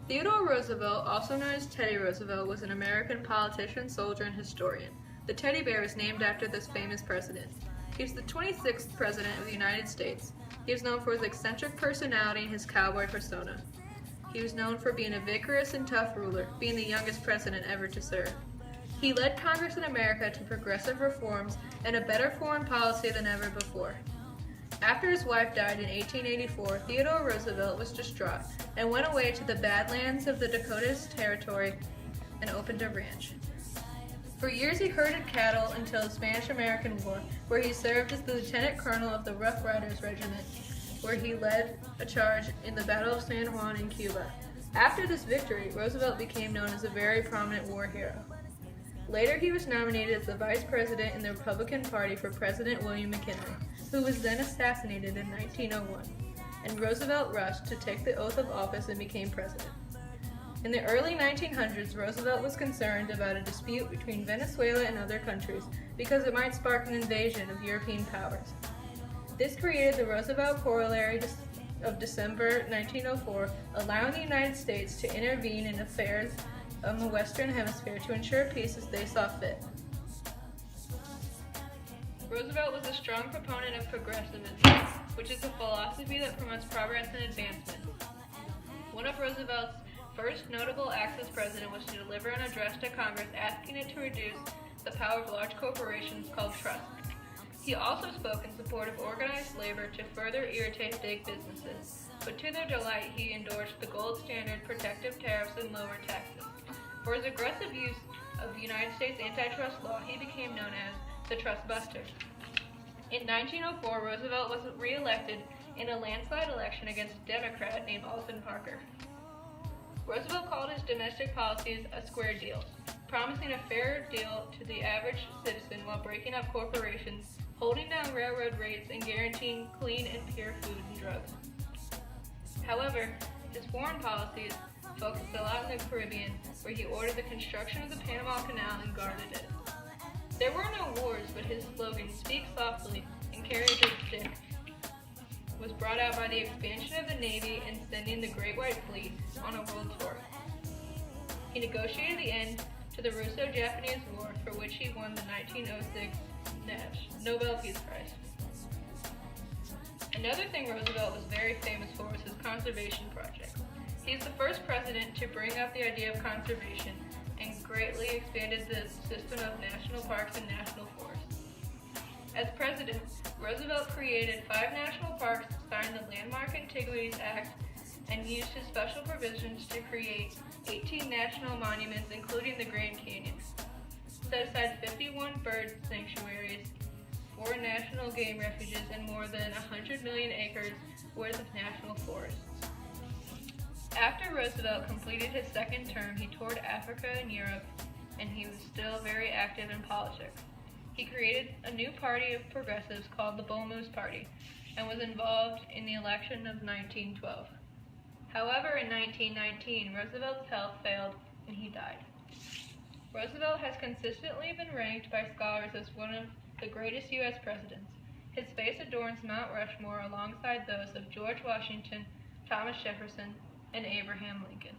Theodore Roosevelt, also known as Teddy Roosevelt, was an American politician, soldier, and historian. The teddy bear is named after this famous president. He was the 26th President of the United States. He is known for his eccentric personality and his cowboy persona. He was known for being a vigorous and tough ruler, being the youngest president ever to serve. He led Congress in America to progressive reforms and a better foreign policy than ever before. After his wife died in 1884, Theodore Roosevelt was distraught and went away to the Badlands of the Dakotas Territory and opened a ranch. For years he herded cattle until the Spanish-American War, where he served as the lieutenant colonel of the Rough Riders Regiment, where he led a charge in the Battle of San Juan in Cuba. After this victory, Roosevelt became known as a very prominent war hero. Later, he was nominated as the vice president in the Republican Party for President William McKinley, who was then assassinated in 1901, and Roosevelt rushed to take the oath of office and became president. In the early 1900s, Roosevelt was concerned about a dispute between Venezuela and other countries because it might spark an invasion of European powers. This created the Roosevelt Corollary of December 1904, allowing the United States to intervene in affairs of the Western Hemisphere to ensure peace as they saw fit. Roosevelt was a strong proponent of progressivism, which is a philosophy that promotes progress and advancement. One of Roosevelt's first notable acts as president was to deliver an address to Congress asking it to reduce the power of large corporations called trusts. He also spoke in support of organized labor to further irritate big businesses, but to their delight he endorsed the gold standard protective tariffs and lower taxes. For his aggressive use of the United States antitrust law, he became known as the Trust Buster. In 1904, Roosevelt was re-elected in a landslide election against a Democrat named Alton Parker. Roosevelt called his domestic policies a square deal, promising a fair deal to the average citizen while breaking up corporations, holding down railroad rates, and guaranteeing clean and pure food and drugs. However, his foreign policies focused a lot in the Caribbean, where he ordered the construction of the Panama Canal and guarded it. There were no wars, but his slogan, "Speak softly and carry a good stick," was brought out by the expansion of the Navy and sending the Great White Fleet on a world tour. He negotiated the end to the Russo-Japanese War, for which he won the 1906 Nobel Peace Prize. Another thing Roosevelt was very famous for was his conservation projects. He is the first president to bring up the idea of conservation and greatly expanded the system of national parks and national forests. As president, Roosevelt created 5 national parks, signed the Landmark Antiquities Act, and used his special provisions to create 18 national monuments, including the Grand Canyon. Set aside 51 bird sanctuaries, 4 national game refuges, and more than 100 million acres worth of national forests. After Roosevelt completed his second term, he toured Africa and Europe, and he was still very active in politics. He created a new party of progressives called the Bull Moose Party, and was involved in the election of 1912. However, in 1919, Roosevelt's health failed and he died. Roosevelt has consistently been ranked by scholars as one of the greatest U.S. presidents. His face adorns Mount Rushmore alongside those of George Washington, Thomas Jefferson, and Abraham Lincoln.